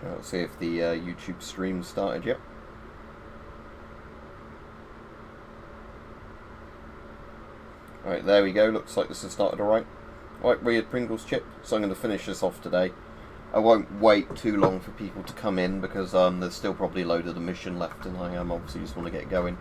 Let's see if the YouTube stream started yet. Right, there we go. Looks like this has started alright. Right, weird Pringles chip. So I'm going to finish this off today. I won't wait too long for people to come in because there's still probably a load of the mission left, and I obviously just want to get going.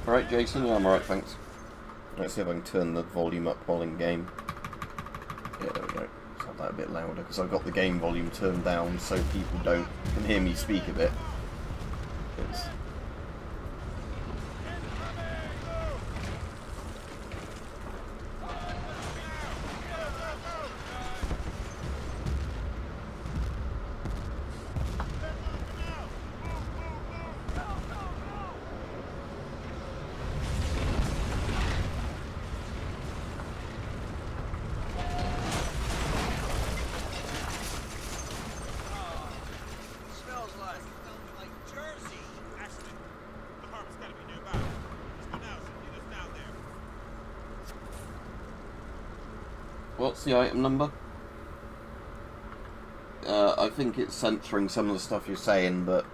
Alright, Jason, yeah, I'm alright, thanks. Let's see if I can turn the volume up while in game. Yeah, there we go. Let's have that a bit louder, because I've got the game volume turned down so people can hear me speak a bit. What's the item number? I think it's censoring some of the stuff you're saying, but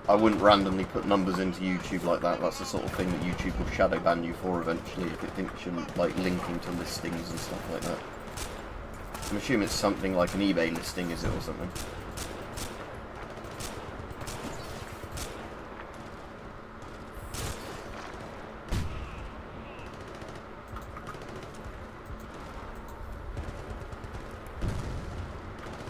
I wouldn't randomly put numbers into YouTube like that. That's the sort of thing that YouTube will shadow ban you for eventually if it thinks you're like linking to listings and stuff like that. I'm assuming it's something like an eBay listing, is it, or something?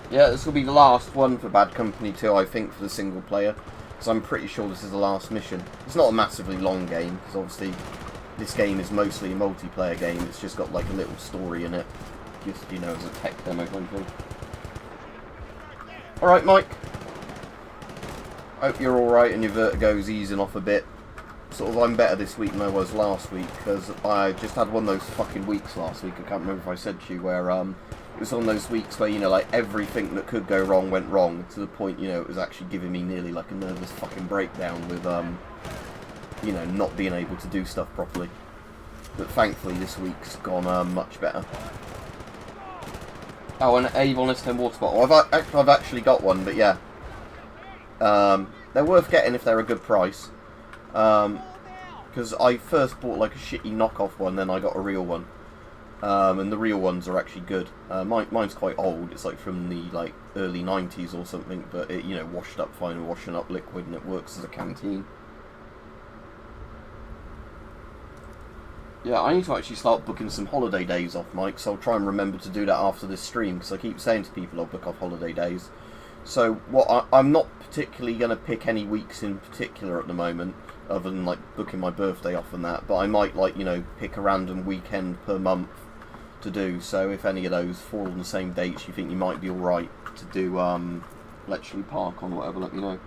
Yeah, this will be the last one for Bad Company 2, I think, for the single player. So I'm pretty sure this is the last mission. It's not a massively long game, because obviously this game is mostly a multiplayer game. It's just got like a little story in it. Just, you know, as a tech demo kind of thing. Alright, Mike. Hope you're alright and your vertigo's easing off a bit. Sort of, I'm better this week than I was last week, because I just had one of those fucking weeks last week. I can't remember if I said to you, where, it was one of those weeks where, you know, like, everything that could go wrong went wrong, to the point, you know, it was actually giving me nearly, like, a nervous fucking breakdown with, you know, not being able to do stuff properly. But thankfully, this week's gone, much better. Oh, an Avon S10 water bottle. I've actually got one, but yeah. They're worth getting if they're a good price. Because I first bought, like, a shitty knockoff one, then I got a real one. And the real ones are actually good. Mine's quite old. It's like from the like early 90s or something, but it, you know, washed up fine, washing up liquid, and it works as a canteen. Yeah, I need to actually start booking some holiday days off, Mike, so I'll try and remember to do that after this stream, because I keep saying to people I'll book off holiday days. So what I'm not particularly going to pick any weeks in particular at the moment, other than like booking my birthday off and that, but I might, like, you know, pick a random weekend per month to do. So if any of those fall on the same dates you think you might be alright to do Bletchley Park on, whatever, let me know.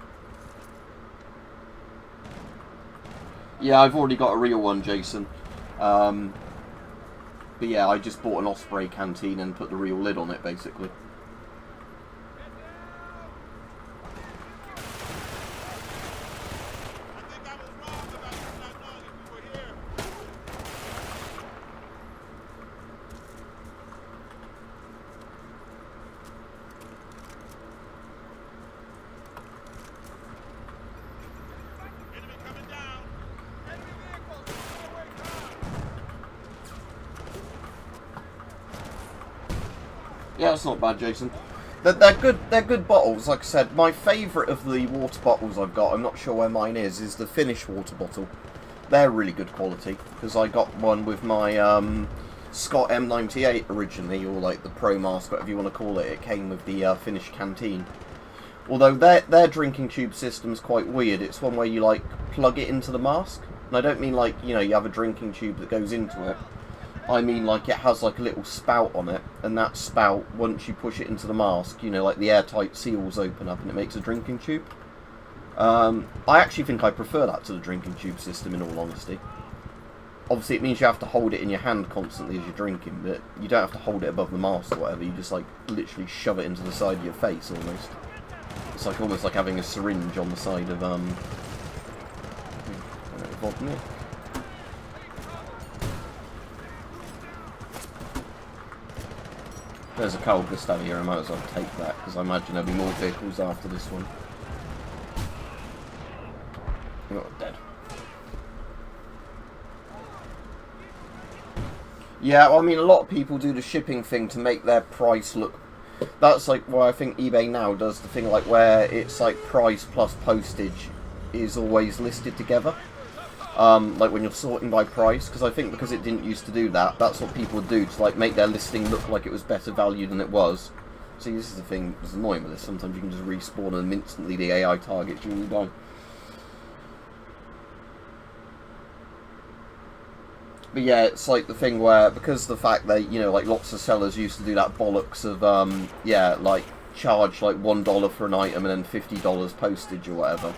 Yeah, I've already got a real one, Jason. But yeah, I just bought an Osprey canteen and put the real lid on it, basically. Yeah, it's not bad, Jason. They're good. They're good bottles. Like I said, my favourite of the water bottles I've got, I'm not sure where mine is the Finnish water bottle. They're really good quality, because I got one with my Scott M98 originally, or like the Pro Mask, whatever you want to call it. It came with the Finnish canteen. Although their drinking tube system's quite weird. It's one where you like plug it into the mask, and I don't mean like, you know, you have a drinking tube that goes into it. I mean, like, it has, like, a little spout on it, and that spout, once you push it into the mask, you know, like, the airtight seals open up and it makes a drinking tube. I actually think I prefer that to the drinking tube system, in all honesty. obviously it means you have to hold it in your hand constantly as you're drinking, but you don't have to hold it above the mask or whatever. You just like literally shove it into the side of your face almost. It's like almost like having a syringe on the side of vodka. There's a cold just over here. I might as well take that because I imagine there'll be more vehicles after this one. Oh, dead. Yeah, well, I mean, a lot of people do the shipping thing to make their price look... That's like why I think eBay now does the thing like where it's like price plus postage is always listed together. Like when you're sorting by price, because I think because it didn't used to do that, that's what people would do to like make their listing look like it was better value than it was. See, this is the thing that's annoying with this. Sometimes you can just respawn and instantly the AI targets you and you die. But yeah, it's like the thing where, because the fact that, you know, like lots of sellers used to do that bollocks of, yeah, like charge like $1 for an item and then $50 postage or whatever,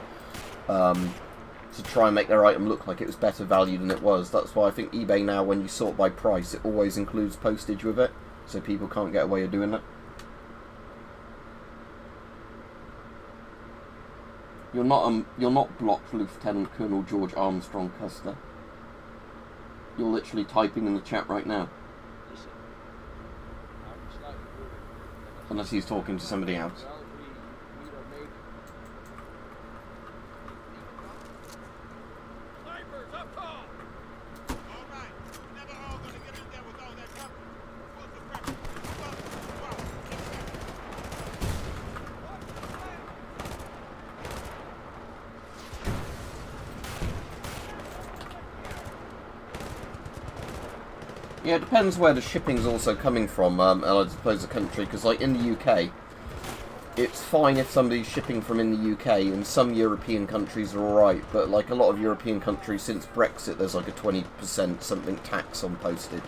to try and make their item look like it was better value than it was. That's why I think eBay now, when you sort by price, it always includes postage with it, so people can't get away with doing that. You're not blocked, Lieutenant Colonel George Armstrong Custer. You're literally typing in the chat right now. Unless he's talking to somebody else. Yeah, it depends where the shipping's also coming from, and I suppose the country, because like in the UK, it's fine if somebody's shipping from in the UK, and some European countries are alright, but like a lot of European countries, since Brexit, there's like a 20% something tax on postage,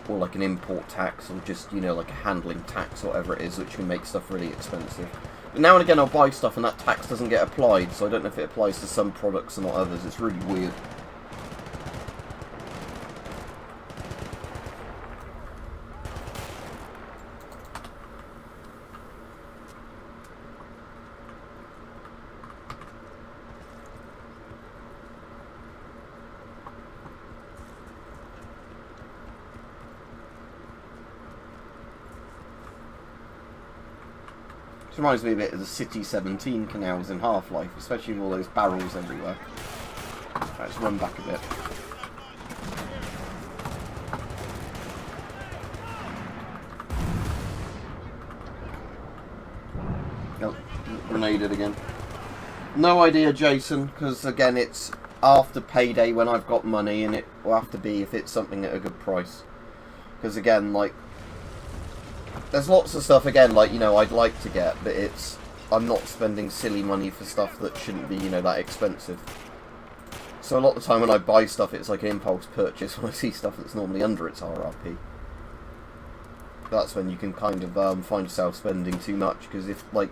or like an import tax, or just, you know, like a handling tax, or whatever it is, which can make stuff really expensive. But now and again I'll buy stuff and that tax doesn't get applied, so I don't know if it applies to some products and not others. It's really weird. Reminds me a bit of the City 17 canals in Half-Life, especially with all those barrels everywhere. Right, let's run back a bit. Nope, grenaded again. No idea, Jason, because again it's after payday when I've got money, and it will have to be if it's something at a good price. Because again, like, there's lots of stuff, again, like, you know, I'd like to get, but it's... I'm not spending silly money for stuff that shouldn't be, you know, that expensive. So a lot of the time when I buy stuff, it's like an impulse purchase when I see stuff that's normally under its RRP. That's when you can kind of find yourself spending too much, because if, like,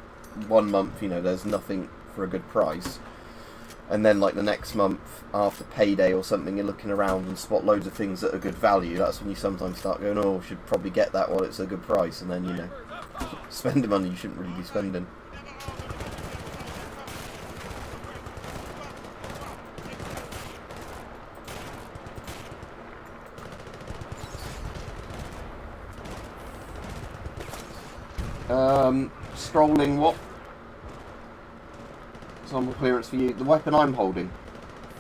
1 month, you know, there's nothing for a good price, and then, like, the next month, after payday or something, you're looking around and spot loads of things at a good value, that's when you sometimes start going, oh, I should probably get that while it's a good price, and then, you know, spending money you shouldn't really be spending. Scrolling what? Some clearance for you. The weapon I'm holding.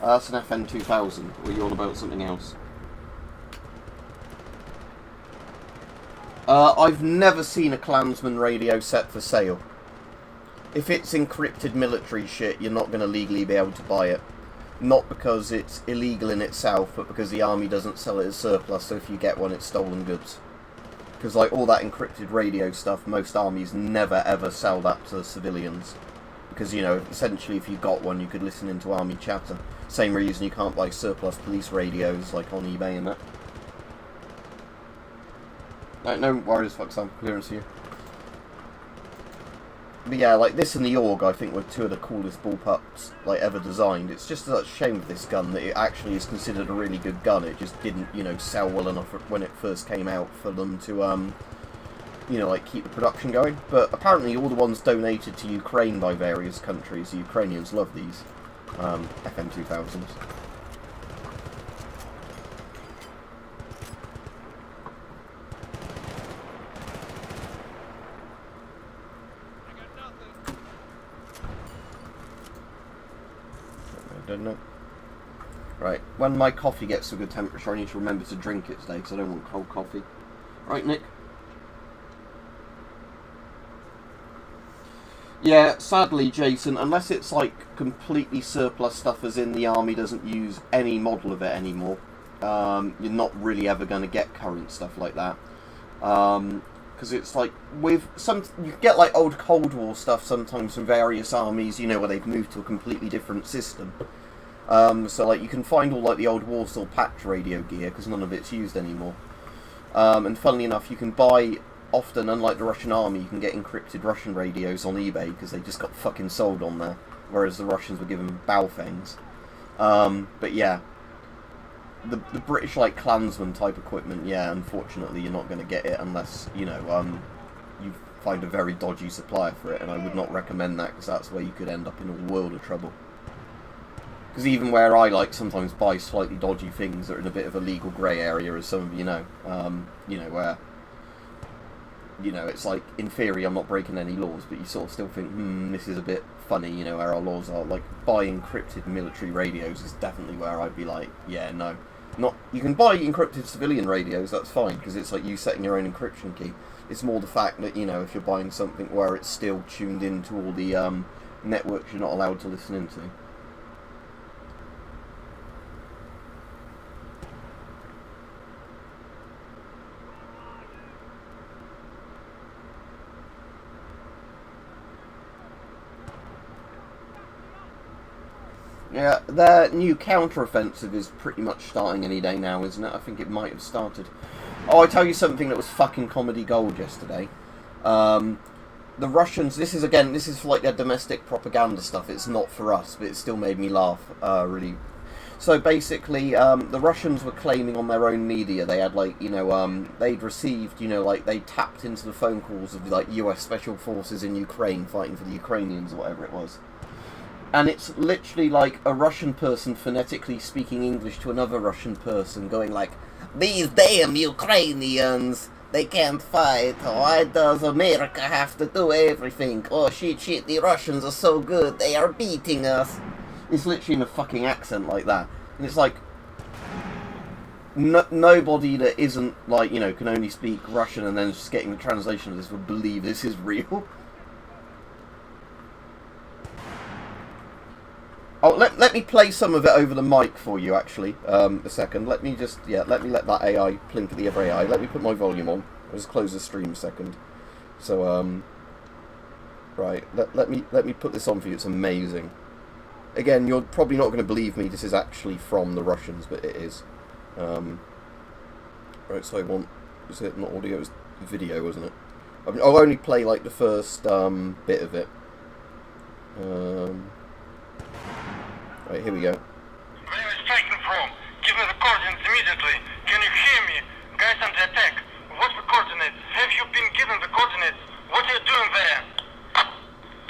That's an FN 2000. Or are you on about something else? I've never seen a Klansman radio set for sale. If it's encrypted military shit, you're not going to legally be able to buy it. Not because it's illegal in itself, but because the army doesn't sell it as surplus, so if you get one, it's stolen goods. Because, like, all that encrypted radio stuff, most armies never ever sell that to civilians. Because, you know, essentially if you got one, you could listen into army chatter. Same reason you can't buy surplus police radios, like, on eBay and that. No worries, fuck, some clearance here. But yeah, like this and the AUG, I think were two of the coolest bullpups like ever designed. It's just a shame with this gun that it actually is considered a really good gun. It just didn't, you know, sell well enough when it first came out for them to, you know, like keep the production going. But apparently all the ones donated to Ukraine by various countries, the Ukrainians love these FM2000s. Don't know. Right, when my coffee gets to a good temperature, I need to remember to drink it today because I don't want cold coffee. Right, Nick? Yeah, sadly, Jason, unless it's like completely surplus stuff as in the army doesn't use any model of it anymore, you're not really ever going to get current stuff like that. Because it's like, with some, you get like old Cold War stuff sometimes from various armies, you know, where they've moved to a completely different system. So like you can find all like the old Warsaw Patch radio gear because none of it's used anymore. And funnily enough, you can buy, often, unlike the Russian army, you can get encrypted Russian radios on eBay because they just got fucking sold on there, whereas the Russians were given Baofengs. But yeah. The British like Klansman type equipment, yeah, unfortunately you're not going to get it unless, you know, you find a very dodgy supplier for it, and I would not recommend that because that's where you could end up in a world of trouble. Because even where I like sometimes buy slightly dodgy things that are in a bit of a legal grey area, as some of you know, where, you know, it's like, in theory I'm not breaking any laws, but you sort of still think, this is a bit funny, you know, where our laws are. Like, buying encrypted military radios is definitely where I'd be like, yeah, no. Not, you can buy encrypted civilian radios, that's fine, because it's like you setting your own encryption key. It's more the fact that, you know, if you're buying something where it's still tuned into all the networks you're not allowed to listen into. Yeah, their new counter-offensive is pretty much starting any day now, isn't it? I think it might have started. Oh, I tell you something that was fucking comedy gold yesterday. The Russians, this is for like their domestic propaganda stuff, it's not for us, but it still made me laugh, really. So basically, the Russians were claiming on their own media, they had like, you know, they'd received, you know, like they tapped into the phone calls of like US Special Forces in Ukraine fighting for the Ukrainians or whatever it was. And it's literally like a Russian person phonetically speaking English to another Russian person going like, these damn Ukrainians, they can't fight, why does America have to do everything? Oh shit, the Russians are so good, they are beating us. It's literally in a fucking accent like that. And it's like, nobody that isn't like, you know, can only speak Russian and then just getting the translation of this would believe this is real. Oh, let me play some of it over the mic for you, actually, a second. Let me just, yeah, let that AI plink at the other AI. Let me put my volume on. I'll just close the stream a second. So, right, let me put this on for you. It's amazing. Again, you're probably not going to believe me. This is actually from the Russians, but it is. Right, so I want, is it not audio? It's video, wasn't it? I'll only play, like, the first bit of it. Right, here we go. Where are you striking from? Give me the coordinates immediately. Can you hear me? Guys under attack. What's the coordinates? Have you been given the coordinates? What are you doing there?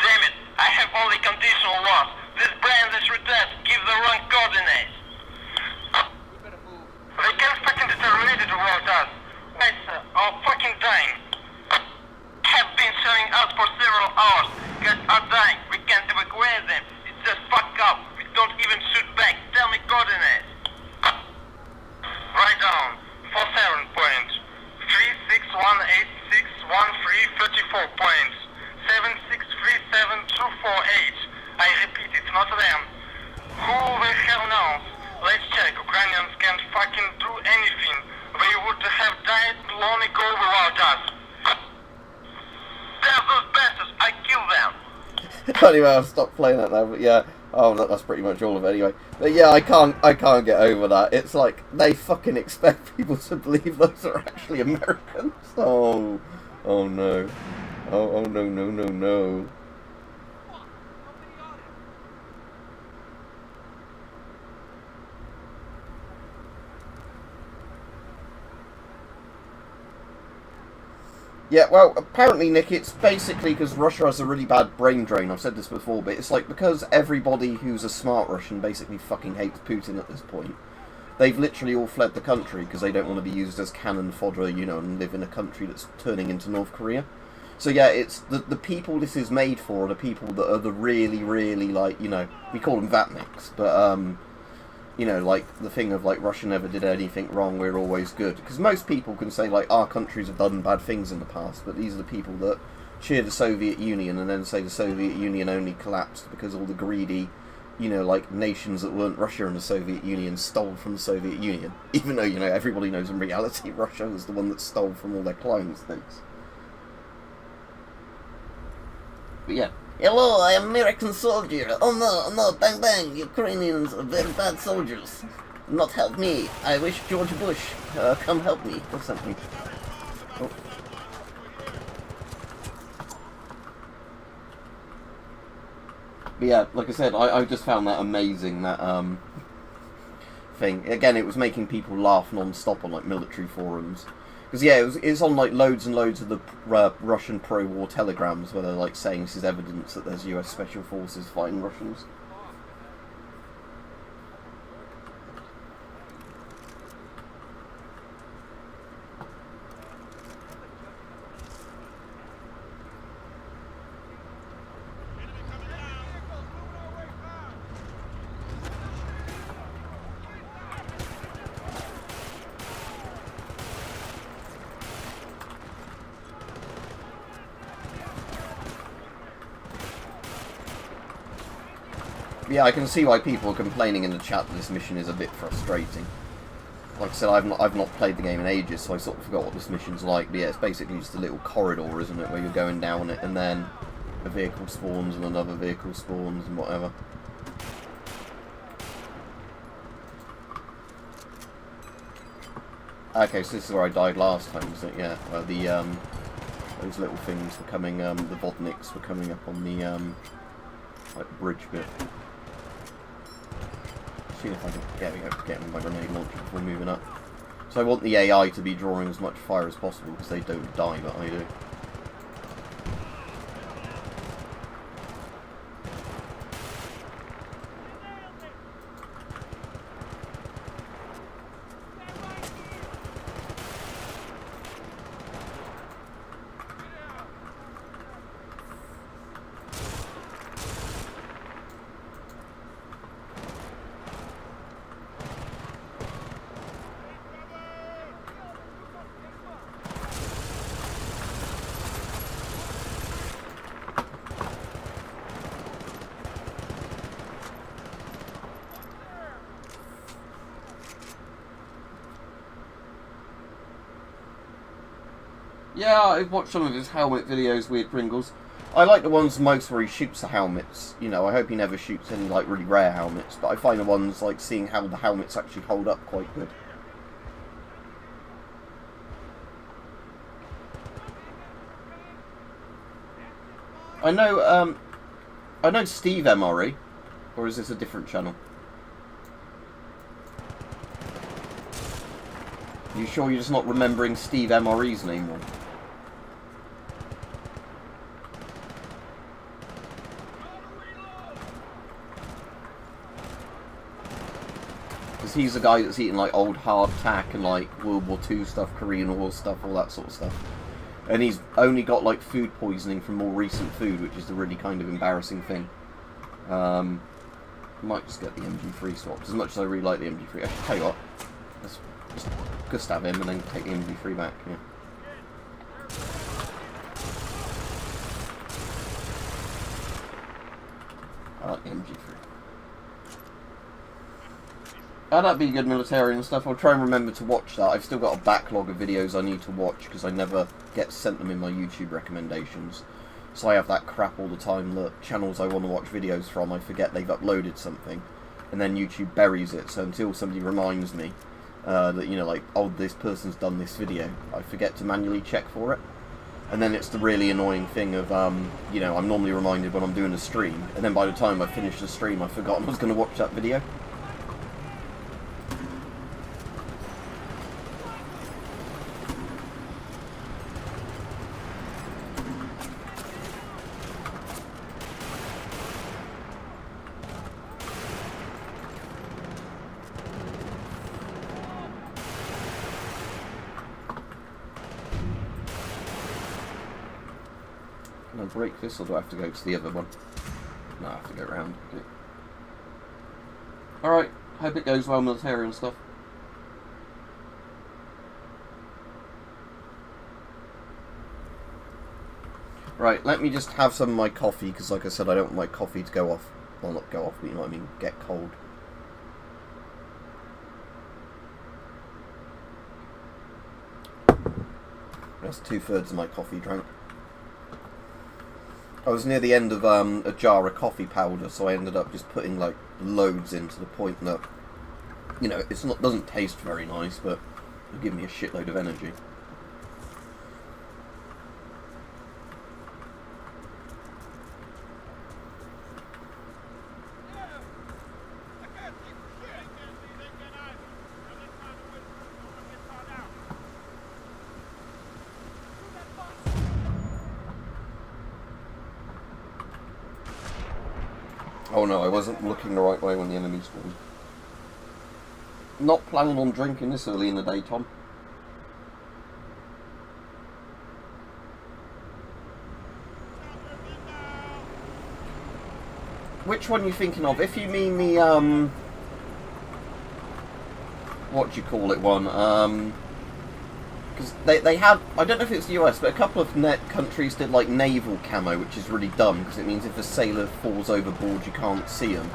Damn it, I have only conditional loss. This brand is retest. Give the wrong coordinates. They can't fucking determine it about us. Guys are fucking dying. Have been showing us for several hours. Guys are dying. We can't evacuate them. It's just fuck up. Don't even shoot back. Tell me coordinates. Write down. 47 points. 361861334 points. 7637248. I repeat, it's not them. Who the hell knows? Let's check. Ukrainians can't fucking do anything. They would have died long ago without us. There's those bastards. I killed them. Anyway, I'll stop playing that now, but yeah. Oh, that's pretty much all of it anyway. But yeah, I can't get over that. It's like, they fucking expect people to believe those are actually Americans. Oh no. Oh no. Yeah, well, apparently, Nick, it's basically because Russia has a really bad brain drain. I've said this before, but it's like because everybody who's a smart Russian basically fucking hates Putin at this point. They've literally all fled the country because they don't want to be used as cannon fodder, you know, and live in a country that's turning into North Korea. So yeah, it's the people this is made for are the people that are the really, really, like, you know, we call them vatniks, but, you know, like, the thing of, like, Russia never did anything wrong, we're always good. Because most people can say, like, our countries have done bad things in the past, but these are the people that cheer the Soviet Union and then say the Soviet Union only collapsed because all the greedy, you know, like, nations that weren't Russia and the Soviet Union stole from the Soviet Union. Even though, you know, everybody knows in reality Russia was the one that stole from all their clients' things. But yeah. Hello, I am American soldier. Oh no, no, bang bang, Ukrainians are very bad soldiers. Not help me. I wish George Bush come help me or something. Oh. But yeah, like I said, I just found that amazing, that thing. Again, it was making people laugh non-stop on, like, military forums. Because, yeah, it's on, like, loads and loads of the Russian pro-war telegrams where they're, like, saying this is evidence that there's US Special Forces fighting Russians. Yeah, I can see why people are complaining in the chat that this mission is a bit frustrating. Like I said, I've not played the game in ages, so I sort of forgot what this mission's like. But yeah, it's basically just a little corridor, isn't it, where you're going down it, and then a vehicle spawns, and another vehicle spawns, and whatever. Okay, so this is where I died last time, isn't it? Yeah, where the those little things were coming, the Vodniks were coming up on the like bridge bit. See if I can get them by grenade launcher before moving up. So I want the AI to be drawing as much fire as possible because they don't die, but I do. Yeah, I've watched some of his helmet videos, Weird Pringles. I like the ones most where he shoots the helmets. You know, I hope he never shoots any, like, really rare helmets, but I find the ones, like, seeing how the helmets actually hold up quite good. I know Steve MRE, or is this a different channel? You sure you're just not remembering Steve MRE's name wrong? Because he's the guy that's eating, like, old hardtack and, like, World War II stuff, Korean War stuff, all that sort of stuff. And he's only got, like, food poisoning from more recent food, which is the really kind of embarrassing thing. I might just get the MG3 swapped, as much as I really like the MG3. Actually, tell you what, let's just stab him and then take the MG3 back, yeah. I like the MG3. That'd be good military and stuff. I'll try and remember to watch that. I've still got a backlog of videos I need to watch because I never get sent them in my YouTube recommendations. So I have that crap all the time that channels I want to watch videos from, I forget they've uploaded something. And then YouTube buries it, so until somebody reminds me that, you know, like, oh, this person's done this video, I forget to manually check for it. And then it's the really annoying thing of, you know, I'm normally reminded when I'm doing a stream, and then by the time I finish the stream, I've forgotten I was going to watch that video. Can I break this, or do I have to go to the other one? No, I have to go around. Okay. Alright, hope it goes well, military and stuff. Right, let me just have some of my coffee, because like I said, I don't want my coffee to go off. Well, not go off, but you know what I mean, get cold. That's 2/3 of my coffee drank. I was near the end of a jar of coffee powder, so I ended up just putting like loads in, to the point that, you know, it's not, doesn't taste very nice, but it'll give me a shitload of energy. Oh no, I wasn't looking the right way when the enemy spawned. Not planning on drinking this early in the day, Tom. Which one are you thinking of? If you mean the, what do you call it one? Because they had, I don't know if it's the US, but a couple of countries did like naval camo, which is really dumb, because it means if a sailor falls overboard you can't see them.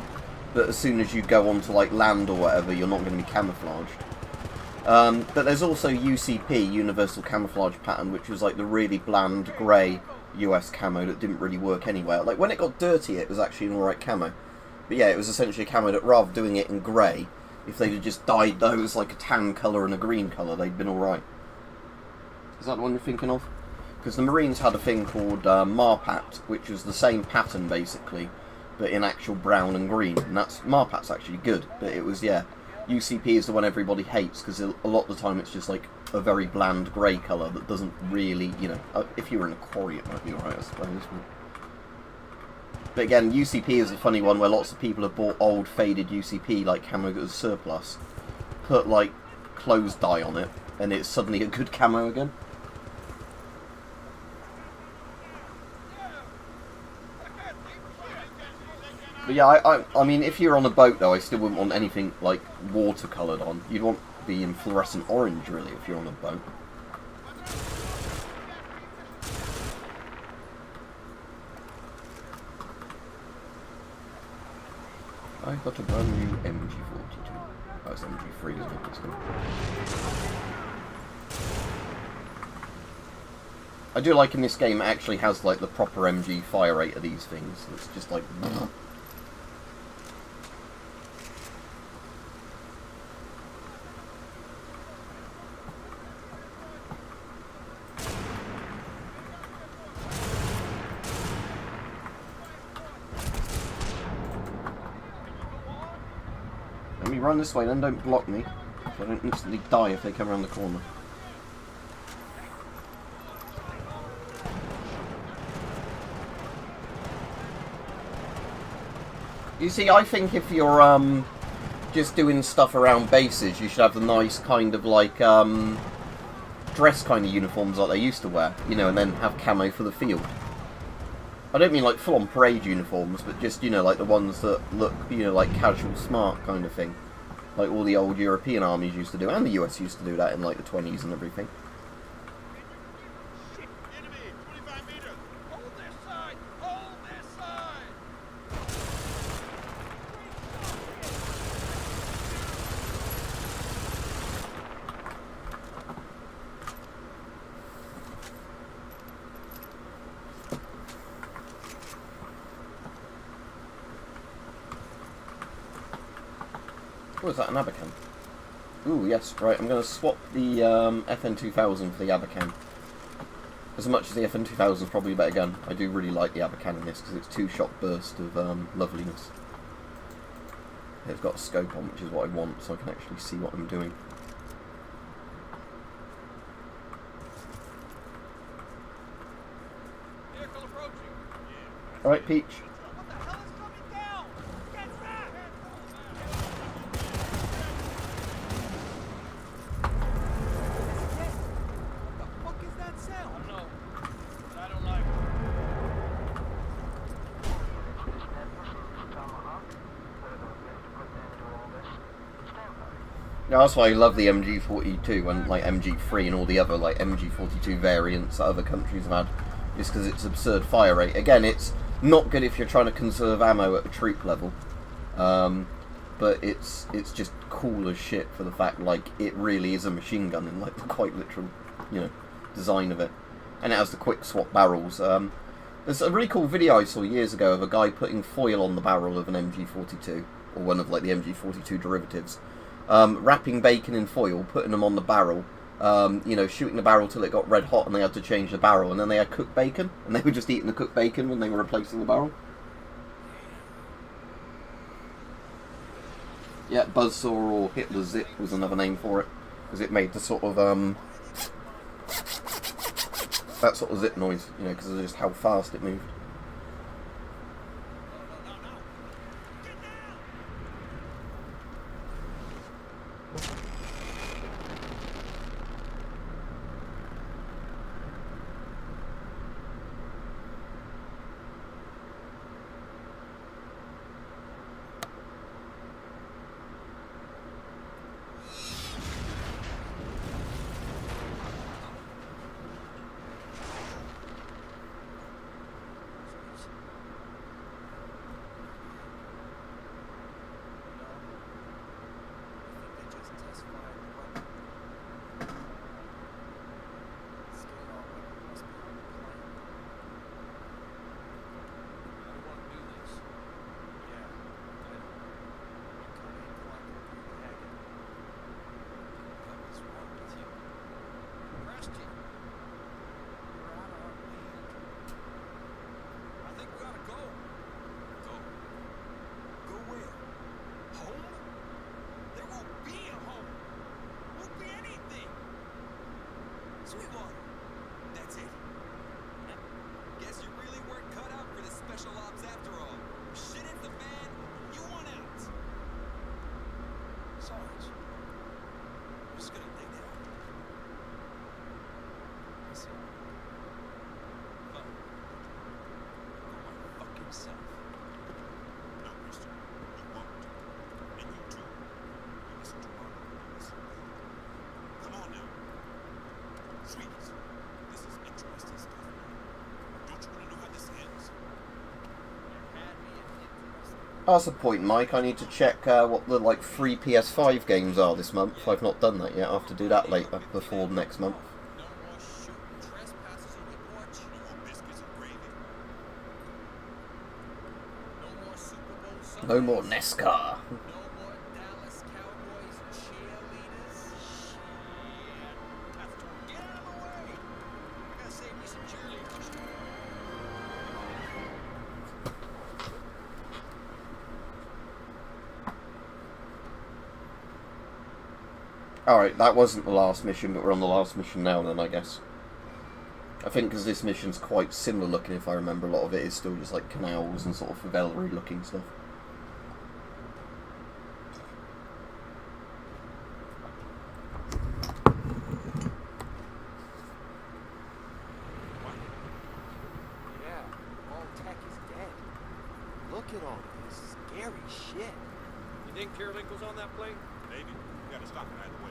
But as soon as you go onto like land or whatever, you're not going to be camouflaged. But there's also UCP, Universal Camouflage Pattern, which was like the really bland grey US camo that didn't really work anywhere. Like when it got dirty, it was actually an alright camo. But yeah, it was essentially a camo that, rather doing it in grey, if they'd have just dyed those like a tan colour and a green colour, they'd been alright. Is that the one you're thinking of? Because the Marines had a thing called Marpat, which was the same pattern basically, but in actual brown and green. And that's, Marpat's actually good, but it was, yeah, UCP is the one everybody hates, because a lot of the time it's just like a very bland grey colour that doesn't really, you know, if you were in a quarry it might be alright, I suppose. But again, UCP is a funny one where lots of people have bought old faded UCP like camo that was surplus, put like clothes dye on it, and it's suddenly a good camo again. But yeah, I mean, if you're on a boat though, I still wouldn't want anything like watercoloured on. You'd want to be in fluorescent orange really if you're on a boat. I got a brand new MG42. Oh, it's MG3, isn't it? It's good. I do like in this game it actually has like the proper MG fire rate of these things. It's just like... Let me run this way, then don't block me, so I don't instantly die if they come around the corner. You see, I think if you're just doing stuff around bases, you should have the nice kind of like dress kind of uniforms like they used to wear, you know, and then have camo for the field. I don't mean like full-on parade uniforms, but just, you know, like the ones that look, you know, like casual smart kind of thing. Like all the old European armies used to do, and the US used to do that in like the 20s and everything. What is that, an Abacan? Ooh, yes, right, I'm going to swap the FN2000 for the Abacan. As much as the FN2000 is probably a better gun, I do really like the Abacan in this because it's 2-shot burst of loveliness. It's got a scope on, which is what I want, so I can actually see what I'm doing. Alright, Peach. Yeah, that's why I love the MG42 and like MG3 and all the other like MG42 variants that other countries have had, just because it's absurd fire rate. Again, it's not good if you're trying to conserve ammo at a troop level, but it's just cool as shit for the fact like it really is a machine gun in like the quite literal, you know, design of it, and it has the quick swap barrels. There's a really cool video I saw years ago of a guy putting foil on the barrel of an MG42 or one of like the MG42 derivatives. Wrapping bacon in foil, putting them on the barrel, you know, shooting the barrel till it got red hot and they had to change the barrel, and then they had cooked bacon, and they were just eating the cooked bacon when they were replacing the barrel. Yeah, Buzzsaw or Hitler Zip was another name for it, because it made the sort of, that sort of zip noise, you know, because of just how fast it moved. That's a point, Mike. I need to check what the like free PS5 games are this month. I've not done that yet. I'll have to do that later, before next month. No more NASCAR. Alright, that wasn't the last mission, but we're on the last mission now then, I guess. I think because this mission's quite similar looking, if I remember, a lot of it is still just like canals and sort of favela-y looking stuff. Yeah, all tech is dead. Look at all this scary shit. You think Kirilenko's on that plane? Maybe. We gotta stop it either way.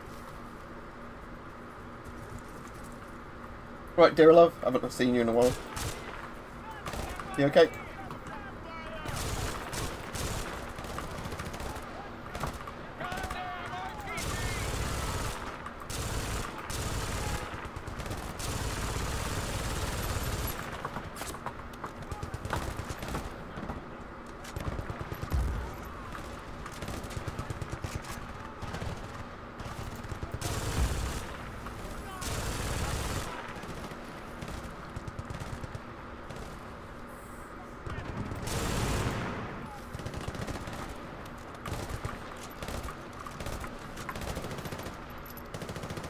Right, dear love, haven't seen you in a while. You okay?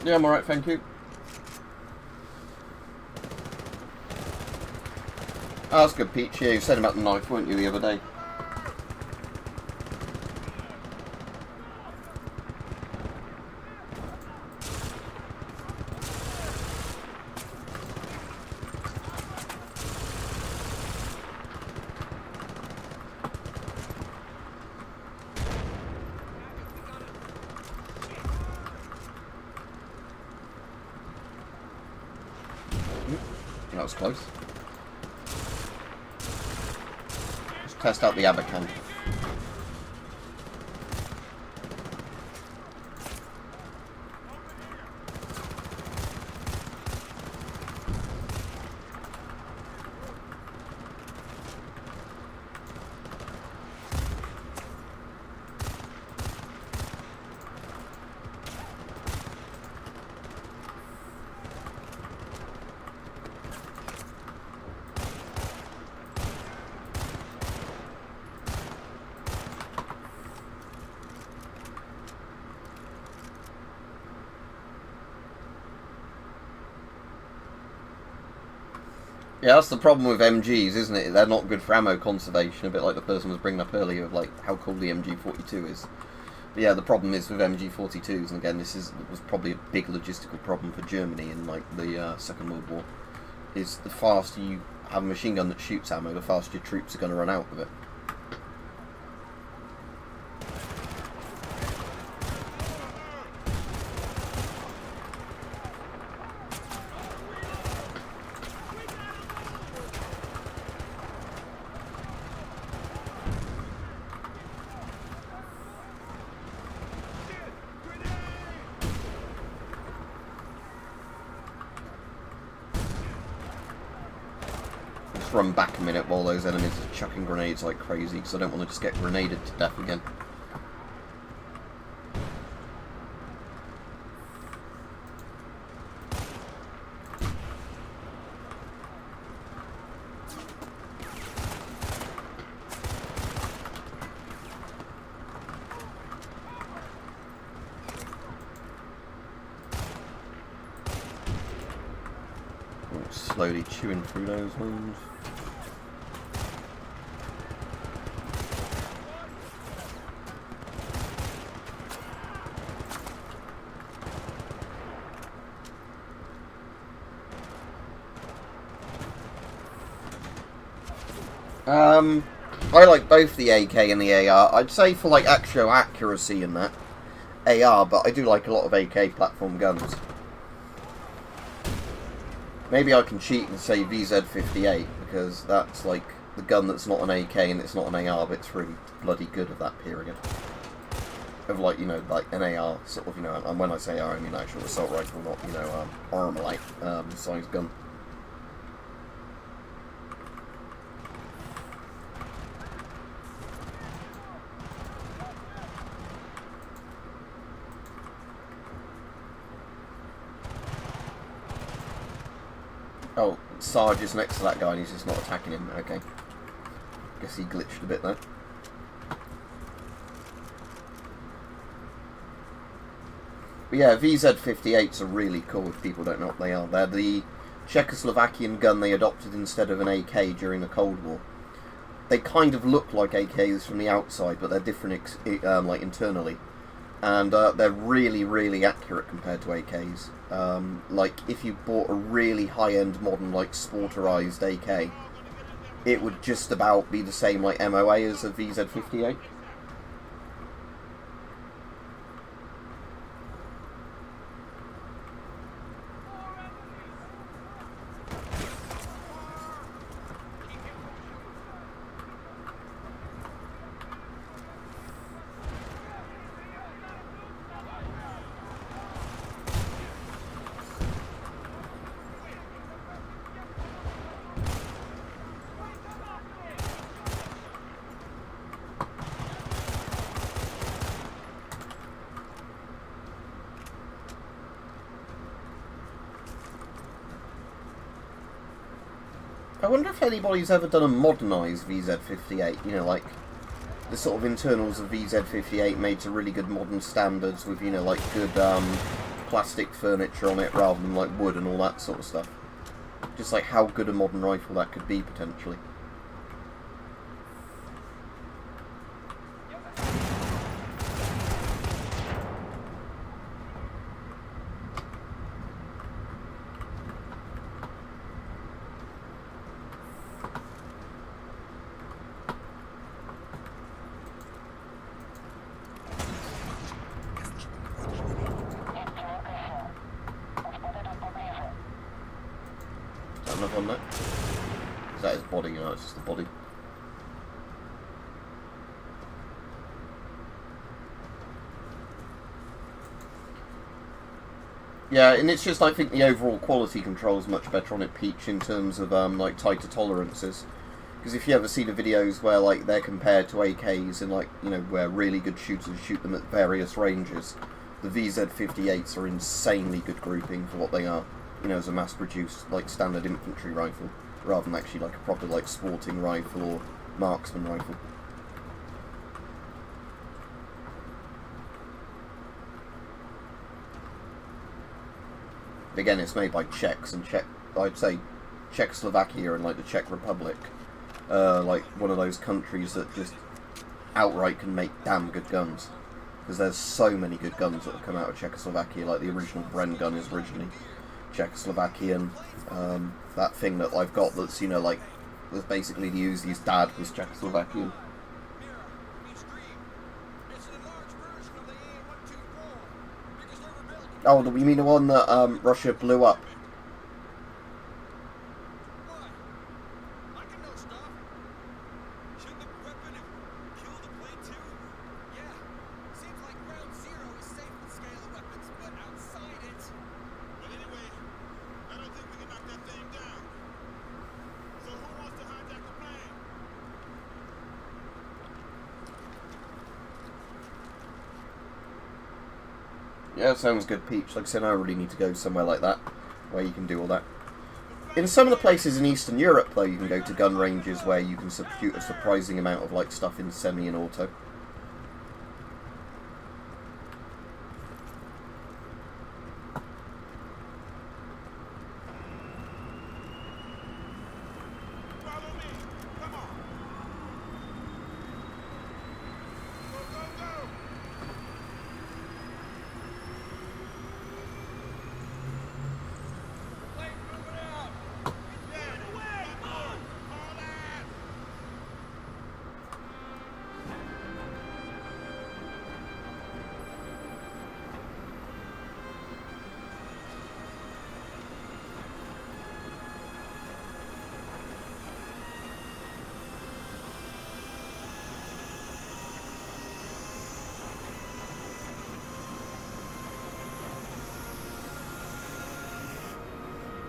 Yeah, I'm alright, thank you. Oh, that's good, Peach. Yeah, you said about the knife, weren't you, the other day? was close. Let's test out the Abacan. Yeah, that's the problem with MGs, isn't it? They're not good for ammo conservation, a bit like the person was bringing up earlier of like how cool the MG42 is. But yeah, the problem is with MG42s, and again, was probably a big logistical problem for Germany in like the Second World War, is the faster you have a machine gun that shoots ammo, the faster your troops are going to run out of it. Run back a minute while those enemies are chucking grenades like crazy, because I don't want to just get grenaded to death again. Slowly chewing through those ones. I like both the AK and the AR. I'd say for like actual accuracy in that, AR, but I do like a lot of AK platform guns. Maybe I can cheat and say VZ58, because that's like the gun that's not an AK and it's not an AR, but it's really bloody good of that period. Of like, you know, like an AR, sort of, you know, and when I say AR, I mean actual assault rifle, not, you know, armor-like size gun. Oh, Sarge is next to that guy and he's just not attacking him. Okay. Guess he glitched a bit there. But yeah, VZ58s are really cool if people don't know what they are. They're the Czechoslovakian gun they adopted instead of an AK during the Cold War. They kind of look like AKs from the outside, but they're different like internally. And they're really, really accurate compared to AKs. Like, if you bought a really high-end modern, like, sporterized AK, it would just about be the same, like, MOA as a VZ58. I wonder if anybody's ever done a modernised VZ58, you know, like the sort of internals of VZ58 made to really good modern standards with, you know, like good plastic furniture on it rather than like wood and all that sort of stuff. Just like how good a modern rifle that could be potentially. enough on that. Is that his body? No, it's just the body. Yeah, and it's just, I think the overall quality control is much better on it, Peach, in terms of like tighter tolerances. Because if you ever see the videos where like they're compared to AKs and like, you know, where really good shooters shoot them at various ranges, the VZ58s are insanely good grouping for what they are. You know, as a mass-produced like standard infantry rifle, rather than actually like a proper like sporting rifle or marksman rifle. Again, it's made by Czechs, and I'd say Czechoslovakia and like the Czech Republic, like one of those countries that just outright can make damn good guns. Because there's so many good guns that have come out of Czechoslovakia, like the original Bren gun is originally Czechoslovakian. That thing that I've got that's, you know, like, was basically the Uzi's dad was Czechoslovakian. Oh, you mean the one that Russia blew up? Yeah, sounds good, Peach. Like I said, I really need to go somewhere like that, where you can do all that. In some of the places in Eastern Europe, though, you can go to gun ranges where you can substitute a surprising amount of like stuff in semi and auto.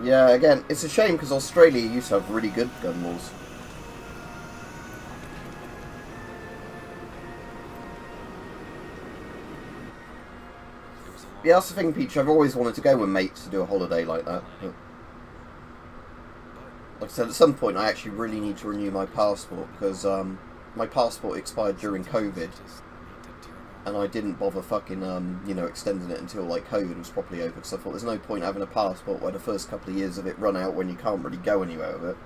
Yeah, again, it's a shame because Australia used to have really good gun laws. Yeah, that's the thing, Peach. I've always wanted to go with mates to do a holiday like that. But like I said, at some point I actually really need to renew my passport because my passport expired during COVID. And I didn't bother fucking, you know, extending it until, like, COVID was properly over, because I thought there's no point having a passport where the first couple of years of it run out when you can't really go anywhere with it.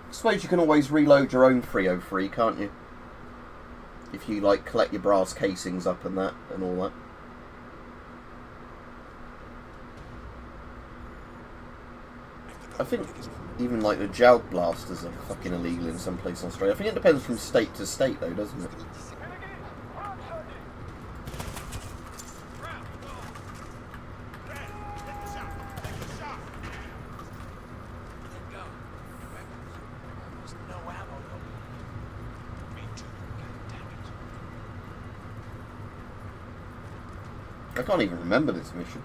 I suppose you can always reload your own 303, can't you? If you, like, collect your brass casings up and that, and all that. I think even like the joust blasters are fucking illegal in some places in Australia. I think it depends from state to state though, doesn't it? I can't even remember this mission.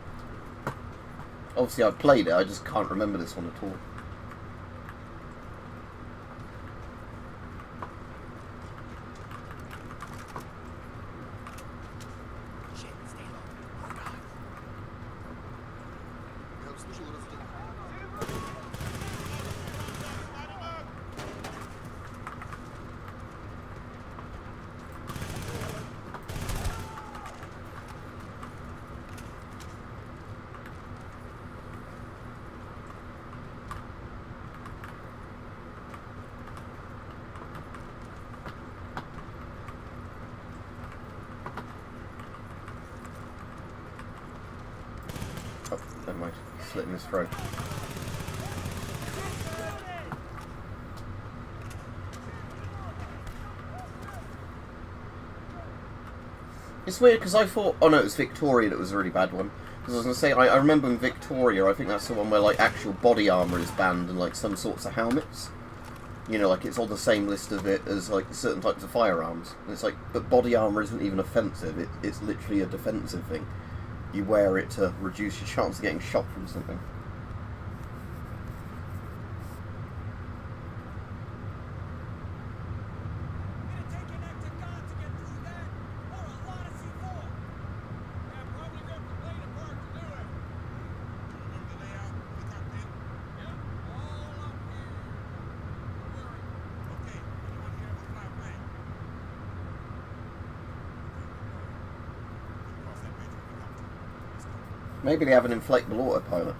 Obviously I've played it, I just can't remember this one at all. Oh, never mind. Slitting his throat. It's weird because I thought, oh no, it was Victoria that was a really bad one. Because I was going to say, I remember in Victoria, I think that's the one where like actual body armour is banned and like some sorts of helmets. You know, like it's on the same list of it as like certain types of firearms. And it's like, but body armour isn't even offensive, it's literally a defensive thing. You wear it to reduce your chance of getting shot from something. Maybe they have an inflatable autopilot.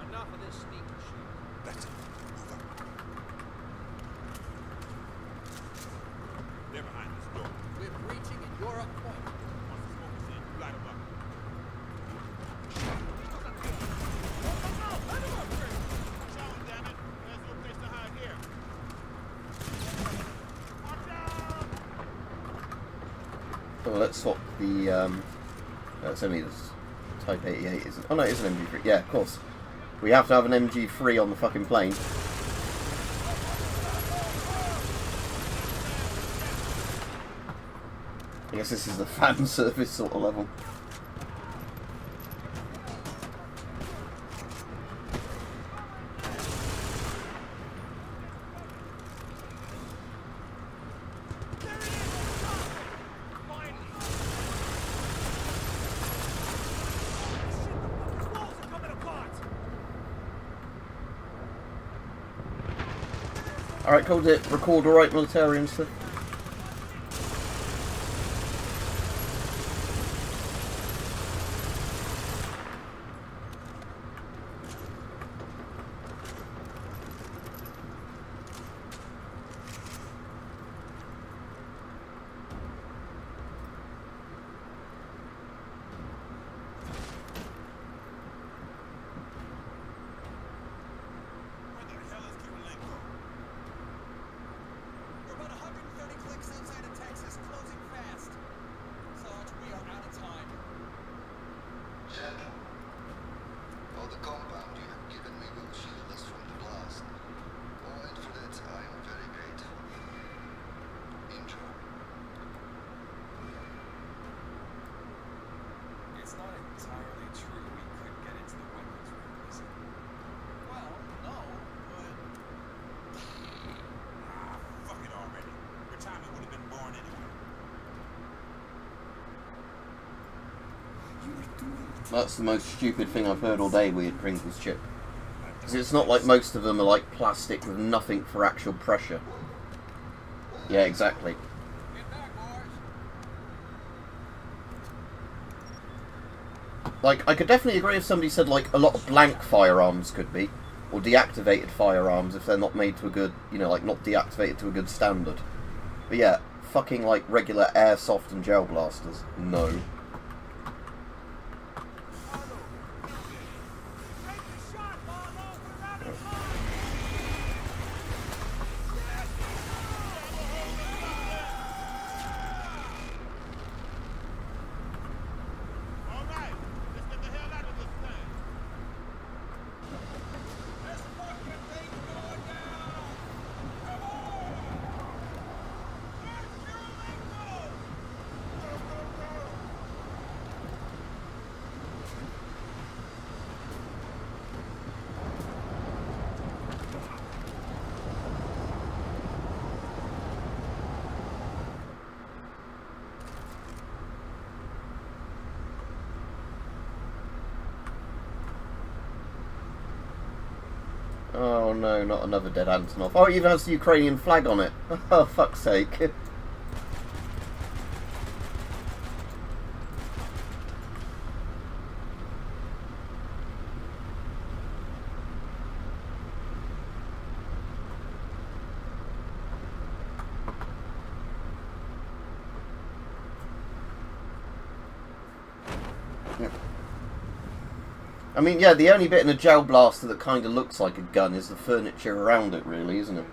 Enough of this sneaky shit. That's it. Move up. They're behind this door. We're breaching and you're up point. Once the smoke is in, you light them up. Show 'em, damn it. There's no place to hide here. Well, let's swap the, it's only this Type 88, isn't it? Oh no, it is an MG3. Yeah, of course. We have to have an MG3 on the fucking plane. I guess this is the fan service sort of level. Alright, cool, did it record alright, military and stuff? Where the hell is Kirilenko? We're about 130 clicks outside of Texas, closing fast. Sarge, we are out of time. General, for the compound you have given me will shield us from the blast. Oh, and for that I am very grateful. Intro. It's not entirely true we couldn't get into the weapons room, is it? Well, no, but Ah, fuck it already. Retirement would have been born anyway. That's the most stupid thing I've heard all day, weird Pringles chip. Because it's not like most of them are like plastic with nothing for actual pressure. Yeah, exactly. get back, boys. Like, I could definitely agree if somebody said, like, a lot of blank firearms could be, or deactivated firearms if they're not made to a good, you know, like, not deactivated to a good standard. But yeah, fucking, like, regular airsoft and gel blasters, no. All right, let's get the hell out of this thing. This fucking thing's going down! Come on! Where's Kirilenko? Oh no, not another dead Antonov. Oh, it even has the Ukrainian flag on it. Oh, fuck's sake. I mean, yeah, the only bit in a gel blaster that kind of looks like a gun is the furniture around it, really, isn't it?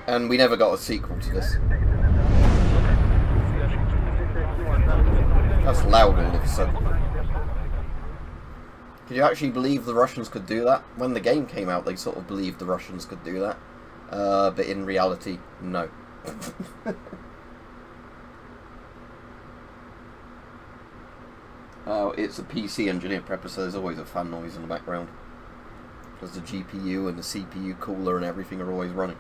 And we never got a sequel to this. That's loud all of a sudden. Could you actually believe the Russians could do that? When the game came out, they sort of believed the Russians could do that. But in reality, no. Oh, it's a PC engineer prepper, so there's always a fan noise in the background. Because the GPU and the CPU cooler and everything are always running.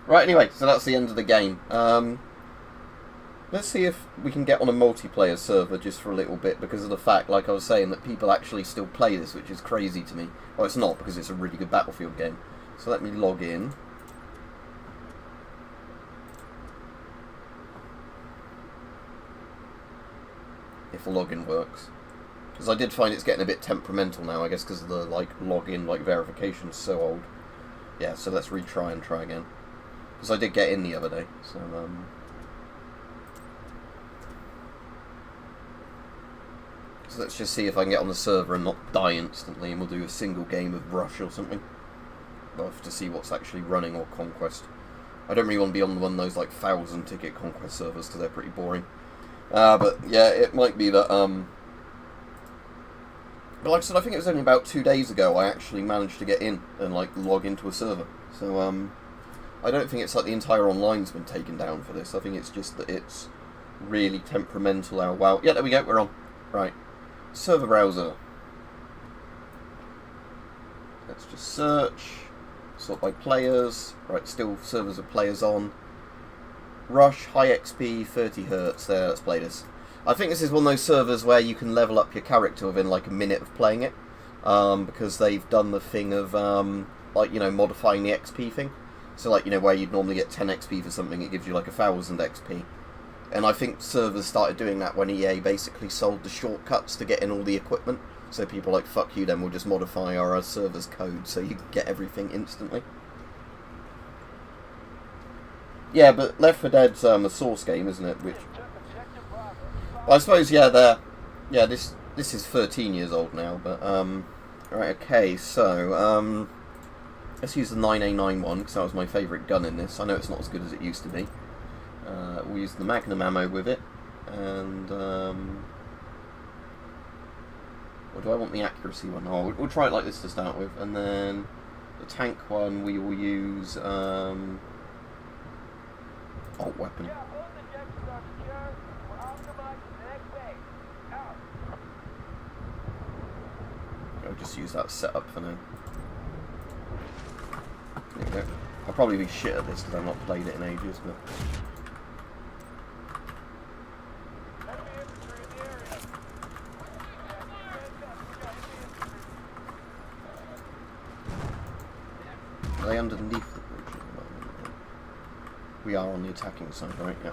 Right, anyway, so that's the end of the game. Let's see if we can get on a multiplayer server just for a little bit, because of the fact, like I was saying, that people actually still play this, which is crazy to me. Well, it's not, because it's a really good Battlefield game. So let me log in. If the login works. Because I did find it's getting a bit temperamental now, I guess, because the login verification's so old. Yeah, so let's retry and try again. Because I did get in the other day, so so let's just see if I can get on the server and not die instantly, and we'll do a single game of Rush or something. I'll have to see what's actually running, or Conquest. I don't really want to be on one of those 1,000 ticket Conquest servers because they're pretty boring. But yeah, it might be that but like I said, I think it was only about 2 days ago I actually managed to get in and log into a server. So I don't think it's the entire online's been taken down for this. I think it's just that it's really temperamental. How well, yeah, there we go, we're on. Right, server browser. Let's just search, sort by players. Right, still servers of players on. Rush, high XP, 30 Hz. There, let's play this. I think this is one of those servers where you can level up your character within a minute of playing it, because they've done the thing of modifying the XP thing. So where you'd normally get 10 XP for something, it gives you 1,000 XP. And I think servers started doing that when EA basically sold the shortcuts to get in all the equipment. So people like, fuck you then, we'll just modify our server's code so you get everything instantly. Yeah, but Left 4 Dead's a Source game, isn't it? Which, well, I suppose, yeah, this is 13 years old now, but, right, okay, so, let's use the 9A91, because that was my favourite gun in this. I know it's not as good as it used to be. We'll use the Magnum ammo with it, and, or do I want the accuracy one? Oh, we'll try it like this to start with, and then the tank one we will use, alt weapon. I'll just use that setup for now. There we go. I'll probably be shit at this because I've not played it in ages, but... Are they underneath the bridge at the moment? We are on the attacking side, right? Yeah.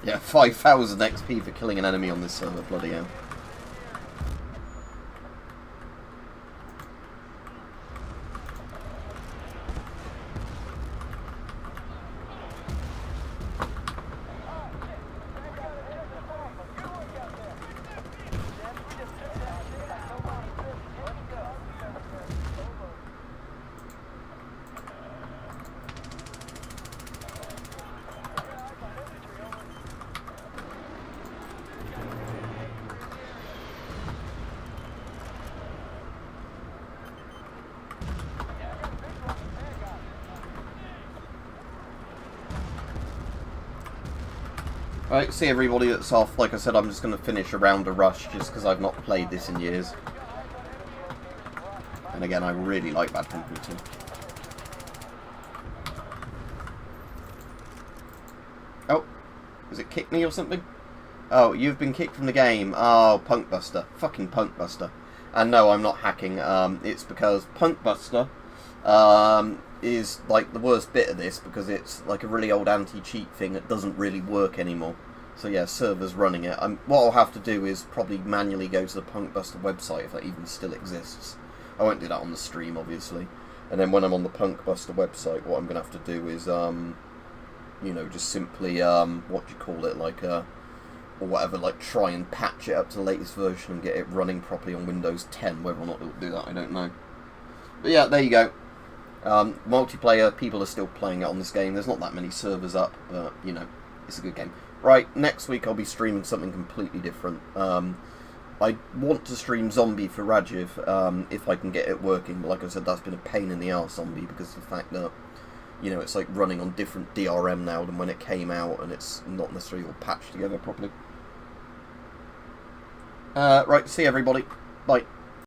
Yeah, 5,000 XP for killing an enemy on this server, bloody hell. Right, see everybody that's off. Like I said, I'm just going to finish a round of Rush just because I've not played this in years. And again, I really like Bad Company 2. Oh, has it kicked me or something? Oh, you've been kicked from the game. Oh, Punkbuster. Fucking Punkbuster. And no, I'm not hacking. It's because Punkbuster is like the worst bit of this, because it's like a really old anti-cheat thing that doesn't really work anymore. So yeah, servers running it. What I'll have to do is probably manually go to the Punkbuster website, if that even still exists. I won't do that on the stream, obviously. And then when I'm on the Punkbuster website, what I'm going to have to do is, you know, just simply, what do you call it, like, or whatever, like, try and patch it up to the latest version and get it running properly on Windows 10. Whether or not it'll do that, I don't know. But yeah, there you go. Multiplayer, people are still playing it on this game. There's not that many servers up, but, you know, it's a good game. Right, next week I'll be streaming something completely different. I want to stream Zombie for Rajiv, if I can get it working, but like I said, that's been a pain in the arse, Zombie, because of the fact that, you know, it's like running on different DRM now than when it came out, and it's not necessarily all patched together properly. Right, see everybody. Bye.